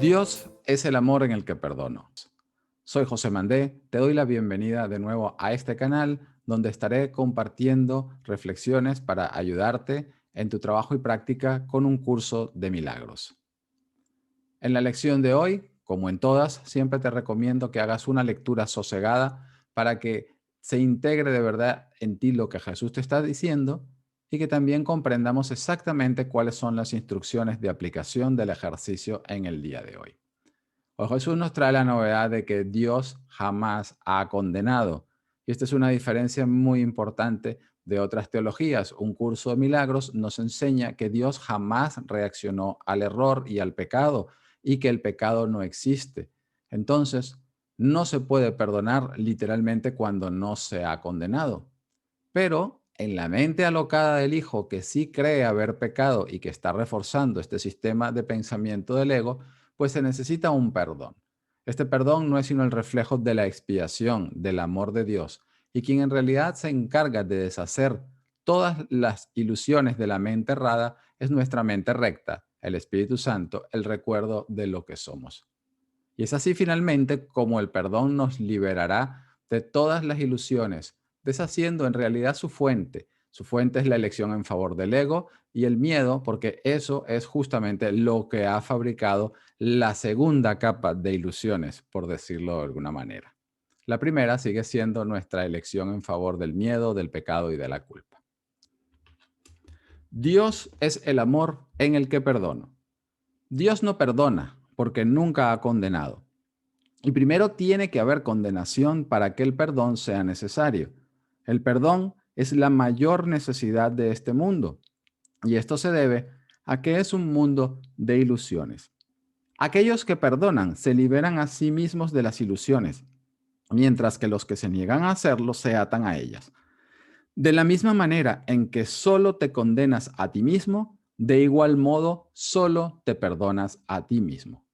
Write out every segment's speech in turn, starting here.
Dios es el amor en el que perdono. Soy José Mandé, te doy la bienvenida de nuevo a este canal donde estaré compartiendo reflexiones para ayudarte en tu trabajo y práctica con un curso de milagros. En la lección de hoy, como en todas, siempre te recomiendo que hagas una lectura sosegada para que se integre de verdad en ti lo que Jesús te está diciendo y que también comprendamos exactamente cuáles son las instrucciones de aplicación del ejercicio en el día de hoy. Hoy Jesús nos trae la novedad de que Dios jamás ha condenado. Y esta es una diferencia muy importante de otras teologías. Un curso de milagros nos enseña que Dios jamás reaccionó al error y al pecado y que el pecado no existe. Entonces, no se puede perdonar literalmente cuando no se ha condenado. Pero en la mente alocada del hijo que sí cree haber pecado y que está reforzando este sistema de pensamiento del ego, pues se necesita un perdón. Este perdón no es sino el reflejo de la expiación, del amor de Dios, y quien en realidad se encarga de deshacer todas las ilusiones de la mente errada es nuestra mente recta, el Espíritu Santo, el recuerdo de lo que somos. Y es así finalmente como el perdón nos liberará de todas las ilusiones, deshaciendo en realidad su fuente. Su fuente es la elección en favor del ego y el miedo, porque eso es justamente lo que ha fabricado la segunda capa de ilusiones, por decirlo de alguna manera. La primera sigue siendo nuestra elección en favor del miedo, del pecado y de la culpa. Dios es el amor en el que perdono. Dios no perdona porque nunca ha condenado. Y primero tiene que haber condenación para que el perdón sea necesario. El perdón es la mayor necesidad de este mundo. Y esto se debe a que es un mundo de ilusiones. Aquellos que perdonan se liberan a sí mismos de las ilusiones, mientras que los que se niegan a hacerlo se atan a ellas. De la misma manera en que solo te condenas a ti mismo, de igual modo solo te perdonas a ti mismo.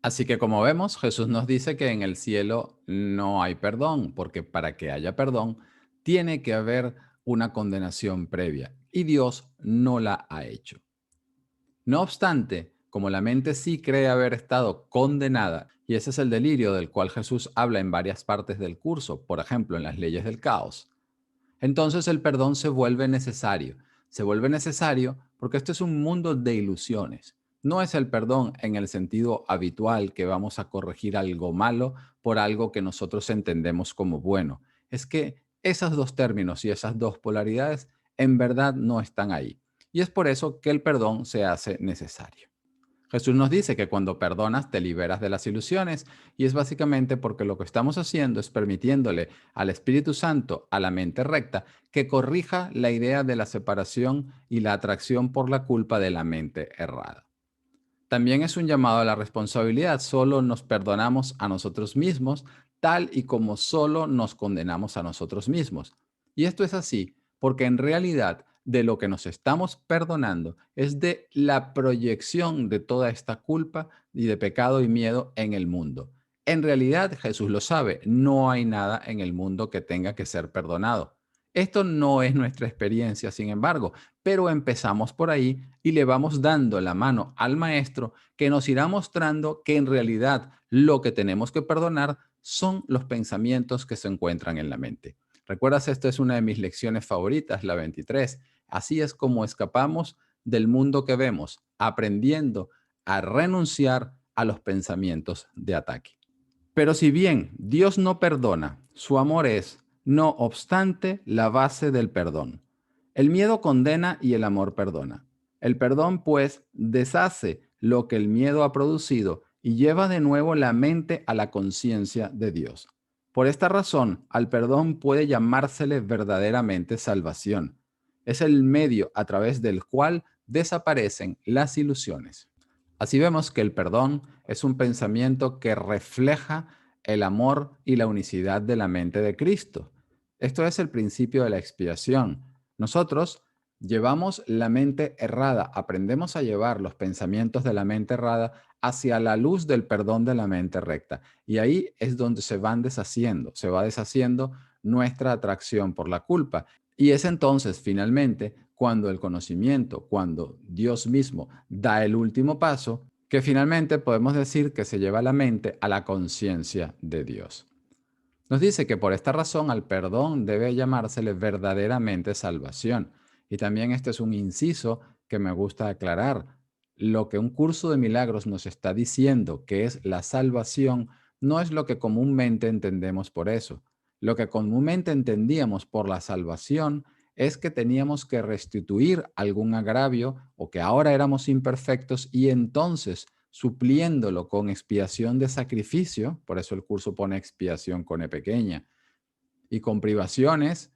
Así que como vemos, Jesús nos dice que en el cielo no hay perdón, porque para que haya perdón tiene que haber una condenación previa y Dios no la ha hecho. No obstante, como la mente sí cree haber estado condenada, y ese es el delirio del cual Jesús habla en varias partes del curso, por ejemplo en las leyes del caos, entonces el perdón se vuelve necesario. Se vuelve necesario porque esto es un mundo de ilusiones. No es el perdón en el sentido habitual que vamos a corregir algo malo por algo que nosotros entendemos como bueno. Es que esos dos términos y esas dos polaridades en verdad no están ahí. Y es por eso que el perdón se hace necesario. Jesús nos dice que cuando perdonas te liberas de las ilusiones y es básicamente porque lo que estamos haciendo es permitiéndole al Espíritu Santo, a la mente recta, que corrija la idea de la separación y la atracción por la culpa de la mente errada. También es un llamado a la responsabilidad. Solo nos perdonamos a nosotros mismos, tal y como solo nos condenamos a nosotros mismos. Y esto es así porque en realidad de lo que nos estamos perdonando es de la proyección de toda esta culpa y de pecado y miedo en el mundo. En realidad, Jesús lo sabe, no hay nada en el mundo que tenga que ser perdonado. Esto no es nuestra experiencia, sin embargo, pero empezamos por ahí y le vamos dando la mano al maestro que nos irá mostrando que en realidad lo que tenemos que perdonar son los pensamientos que se encuentran en la mente. ¿Recuerdas? Esta es una de mis lecciones favoritas, la 23. Así es como escapamos del mundo que vemos, aprendiendo a renunciar a los pensamientos de ataque. Pero si bien Dios no perdona, su amor es, no obstante, la base del perdón. El miedo condena y el amor perdona. El perdón, pues, deshace lo que el miedo ha producido y lleva de nuevo la mente a la conciencia de Dios. Por esta razón, al perdón puede llamársele verdaderamente salvación. Es el medio a través del cual desaparecen las ilusiones. Así vemos que el perdón es un pensamiento que refleja el amor y la unicidad de la mente de Cristo. Esto es el principio de la expiación. Nosotros llevamos la mente errada, aprendemos a llevar los pensamientos de la mente errada hacia la luz del perdón de la mente recta. Y ahí es donde se va deshaciendo nuestra atracción por la culpa. Y es entonces, finalmente, cuando el conocimiento, cuando Dios mismo da el último paso, que finalmente podemos decir que se lleva la mente a la conciencia de Dios. Nos dice que por esta razón al perdón debe llamársele verdaderamente salvación. Y también este es un inciso que me gusta aclarar. Lo que un curso de milagros nos está diciendo que es la salvación no es lo que comúnmente entendemos por eso. Lo que comúnmente entendíamos por la salvación es que teníamos que restituir algún agravio o que ahora éramos imperfectos y entonces supliéndolo con expiación de sacrificio, por eso el curso pone expiación con E pequeña, y con privaciones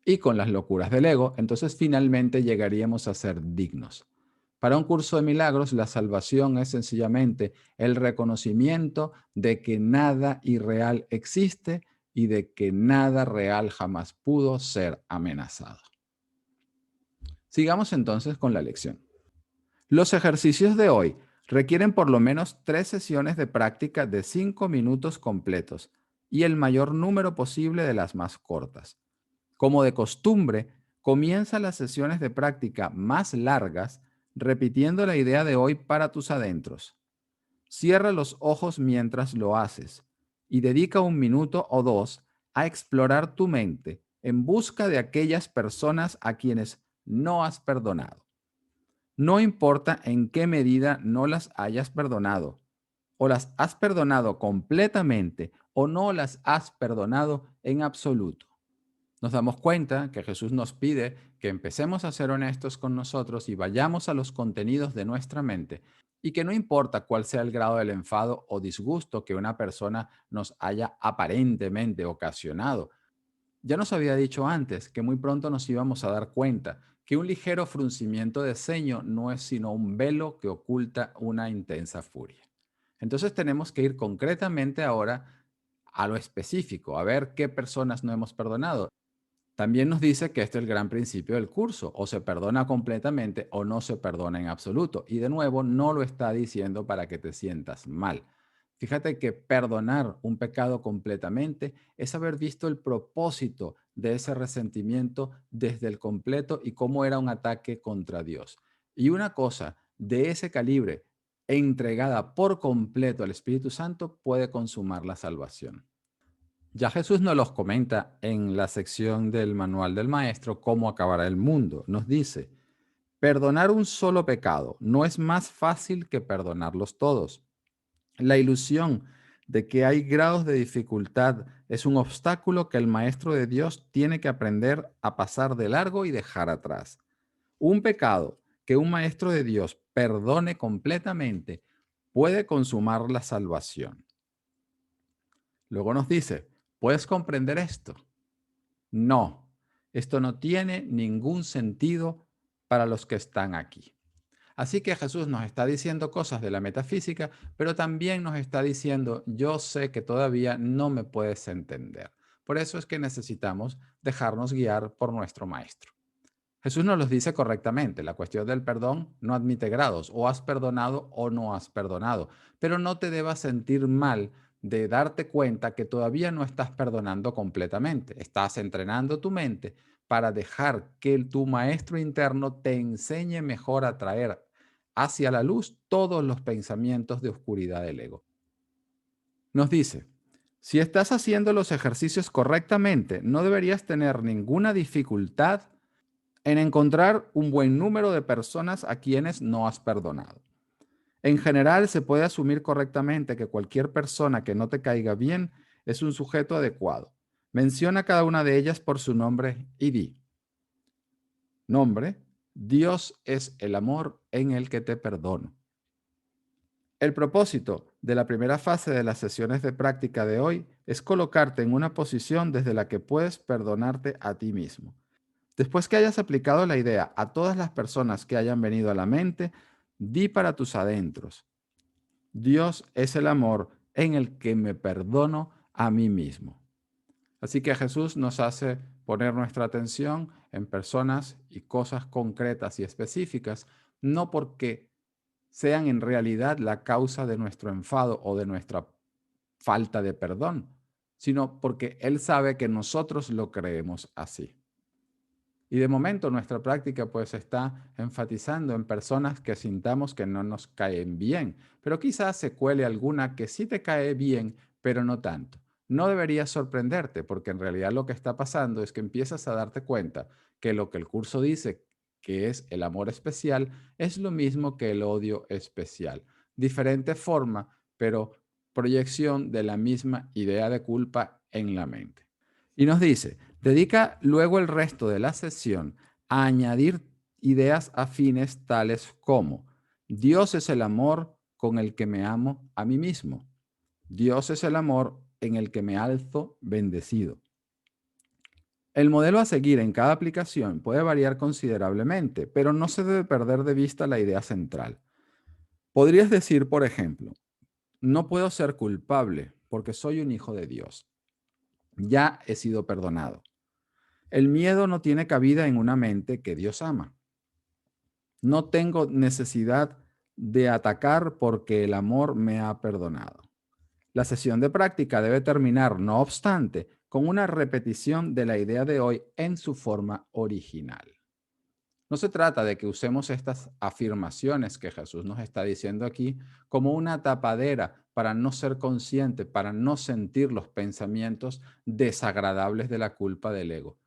y con las locuras del ego, entonces finalmente llegaríamos a ser dignos. Para un curso de milagros, la salvación es sencillamente el reconocimiento de que nada irreal existe y de que nada real jamás pudo ser amenazado. Sigamos entonces con la lección. Los ejercicios de hoy requieren por lo menos 3 sesiones de práctica de 5 minutos completos y el mayor número posible de las más cortas. Como de costumbre, comienza las sesiones de práctica más largas repitiendo la idea de hoy para tus adentros. Cierra los ojos mientras lo haces y dedica 1 minuto o 2 a explorar tu mente en busca de aquellas personas a quienes no has perdonado. No importa en qué medida no las hayas perdonado, o las has perdonado completamente o no las has perdonado en absoluto. Nos damos cuenta que Jesús nos pide que empecemos a ser honestos con nosotros y vayamos a los contenidos de nuestra mente y que no importa cuál sea el grado del enfado o disgusto que una persona nos haya aparentemente ocasionado, ya nos había dicho antes que muy pronto nos íbamos a dar cuenta que un ligero fruncimiento de ceño no es sino un velo que oculta una intensa furia. Entonces tenemos que ir concretamente ahora a lo específico, a ver qué personas no hemos perdonado. También nos dice que este es el gran principio del curso, o se perdona completamente o no se perdona en absoluto. Y de nuevo, no lo está diciendo para que te sientas mal. Fíjate que perdonar un pecado completamente es haber visto el propósito de ese resentimiento desde el completo y cómo era un ataque contra Dios. Y una cosa de ese calibre entregada por completo al Espíritu Santo puede consumar la salvación. Ya Jesús nos los comenta en la sección del manual del maestro, cómo acabará el mundo. Nos dice, perdonar un solo pecado no es más fácil que perdonarlos todos. La ilusión de que hay grados de dificultad es un obstáculo que el maestro de Dios tiene que aprender a pasar de largo y dejar atrás. Un pecado que un maestro de Dios perdone completamente puede consumar la salvación. Luego nos dice, ¿puedes comprender esto? No, esto no tiene ningún sentido para los que están aquí. Así que Jesús nos está diciendo cosas de la metafísica, pero también nos está diciendo, yo sé que todavía no me puedes entender. Por eso es que necesitamos dejarnos guiar por nuestro Maestro. Jesús nos los dice correctamente. La cuestión del perdón no admite grados. O has perdonado o no has perdonado. Pero no te debas sentir mal de darte cuenta que todavía no estás perdonando completamente. Estás entrenando tu mente para dejar que tu maestro interno te enseñe mejor a traer hacia la luz todos los pensamientos de oscuridad del ego. Nos dice, si estás haciendo los ejercicios correctamente, no deberías tener ninguna dificultad en encontrar un buen número de personas a quienes no has perdonado. En general, se puede asumir correctamente que cualquier persona que no te caiga bien es un sujeto adecuado. Menciona cada una de ellas por su nombre y di. Nombre, Dios es el amor en el que te perdono. El propósito de la primera fase de las sesiones de práctica de hoy es colocarte en una posición desde la que puedes perdonarte a ti mismo. Después que hayas aplicado la idea a todas las personas que hayan venido a la mente, di para tus adentros, Dios es el amor en el que me perdono a mí mismo. Así que Jesús nos hace poner nuestra atención en personas y cosas concretas y específicas, no porque sean en realidad la causa de nuestro enfado o de nuestra falta de perdón, sino porque Él sabe que nosotros lo creemos así. Y de momento nuestra práctica pues está enfatizando en personas que sintamos que no nos caen bien, pero quizás se cuele alguna que sí te cae bien, pero no tanto. No deberías sorprenderte porque en realidad lo que está pasando es que empiezas a darte cuenta que lo que el curso dice que es el amor especial es lo mismo que el odio especial. Diferente forma, pero proyección de la misma idea de culpa en la mente. Y nos dice, dedica luego el resto de la sesión a añadir ideas afines tales como Dios es el amor con el que me amo a mí mismo. Dios es el amor en el que me alzo bendecido. El modelo a seguir en cada aplicación puede variar considerablemente, pero no se debe perder de vista la idea central. Podrías decir, por ejemplo, no puedo ser culpable porque soy un hijo de Dios. Ya he sido perdonado. El miedo no tiene cabida en una mente que Dios ama. No tengo necesidad de atacar porque el amor me ha perdonado. La sesión de práctica debe terminar, no obstante, con una repetición de la idea de hoy en su forma original. No se trata de que usemos estas afirmaciones que Jesús nos está diciendo aquí como una tapadera para no ser consciente, para no sentir los pensamientos desagradables de la culpa del ego,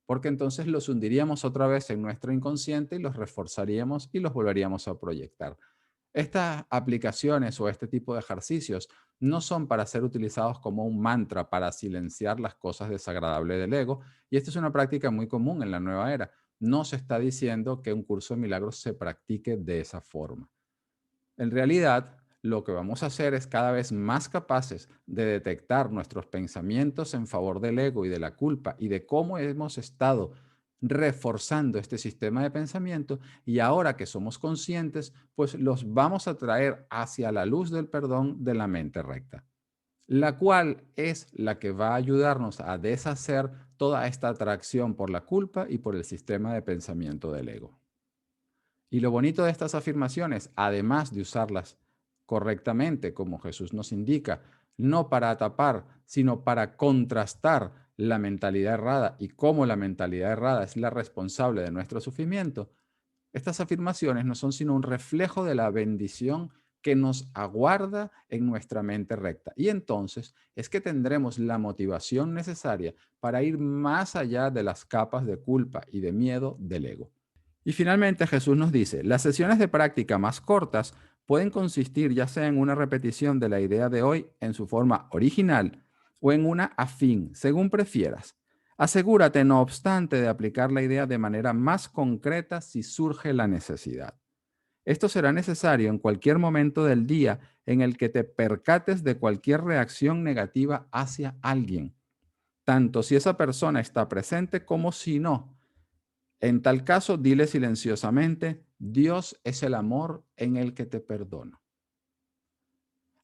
porque entonces los hundiríamos otra vez en nuestro inconsciente y los reforzaríamos y los volveríamos a proyectar. Estas aplicaciones o este tipo de ejercicios no son para ser utilizados como un mantra para silenciar las cosas desagradables del ego, y esta es una práctica muy común en la nueva era. No se está diciendo que un curso de milagros se practique de esa forma. En realidad, lo que vamos a hacer es cada vez más capaces de detectar nuestros pensamientos en favor del ego y de la culpa y de cómo hemos estado reforzando este sistema de pensamiento, y ahora que somos conscientes, pues los vamos a traer hacia la luz del perdón de la mente recta, la cual es la que va a ayudarnos a deshacer toda esta atracción por la culpa y por el sistema de pensamiento del ego. Y lo bonito de estas afirmaciones, además de usarlas correctamente, como Jesús nos indica, no para tapar, sino para contrastar la mentalidad errada y cómo la mentalidad errada es la responsable de nuestro sufrimiento, estas afirmaciones no son sino un reflejo de la bendición que nos aguarda en nuestra mente recta. Y entonces es que tendremos la motivación necesaria para ir más allá de las capas de culpa y de miedo del ego. Y finalmente Jesús nos dice, las sesiones de práctica más cortas pueden consistir ya sea en una repetición de la idea de hoy en su forma original o en una afín, según prefieras. Asegúrate, no obstante, de aplicar la idea de manera más concreta si surge la necesidad. Esto será necesario en cualquier momento del día en el que te percates de cualquier reacción negativa hacia alguien, tanto si esa persona está presente como si no. En tal caso, dile silenciosamente, Dios es el amor en el que te perdono.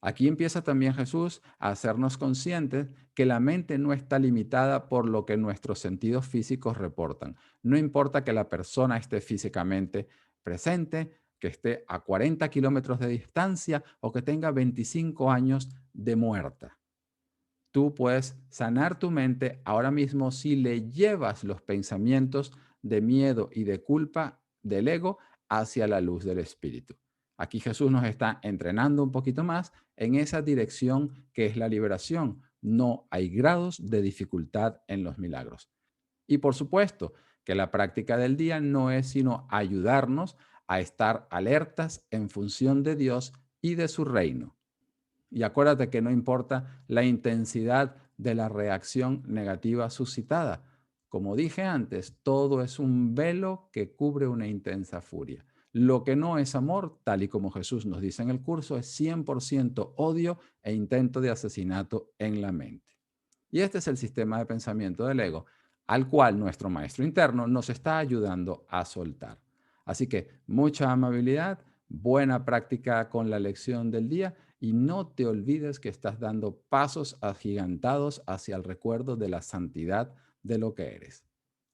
Aquí empieza también Jesús a hacernos conscientes que la mente no está limitada por lo que nuestros sentidos físicos reportan. No importa que la persona esté físicamente presente, que esté a 40 kilómetros de distancia o que tenga 25 años de muerta. Tú puedes sanar tu mente ahora mismo si le llevas los pensamientos de miedo y de culpa del ego hacia la luz del espíritu. Aquí Jesús nos está entrenando un poquito más en esa dirección que es la liberación. No hay grados de dificultad en los milagros. Y por supuesto que la práctica del día no es sino ayudarnos a estar alertas en función de Dios y de su reino. Y acuérdate que no importa la intensidad de la reacción negativa suscitada. Como dije antes, todo es un velo que cubre una intensa furia. Lo que no es amor, tal y como Jesús nos dice en el curso, es 100% odio e intento de asesinato en la mente. Y este es el sistema de pensamiento del ego, al cual nuestro maestro interno nos está ayudando a soltar. Así que mucha amabilidad, buena práctica con la lección del día, y no te olvides que estás dando pasos agigantados hacia el recuerdo de la santidad de lo que eres.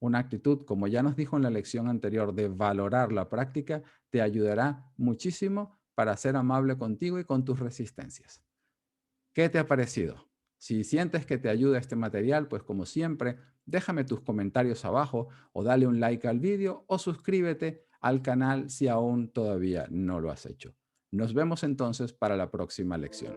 Una actitud, como ya nos dijo en la lección anterior, de valorar la práctica, te ayudará muchísimo para ser amable contigo y con tus resistencias. ¿Qué te ha parecido? Si sientes que te ayuda este material, pues como siempre, Déjame tus comentarios abajo o dale un like al vídeo o suscríbete al canal si aún todavía no lo has hecho. Nos vemos entonces para la próxima lección.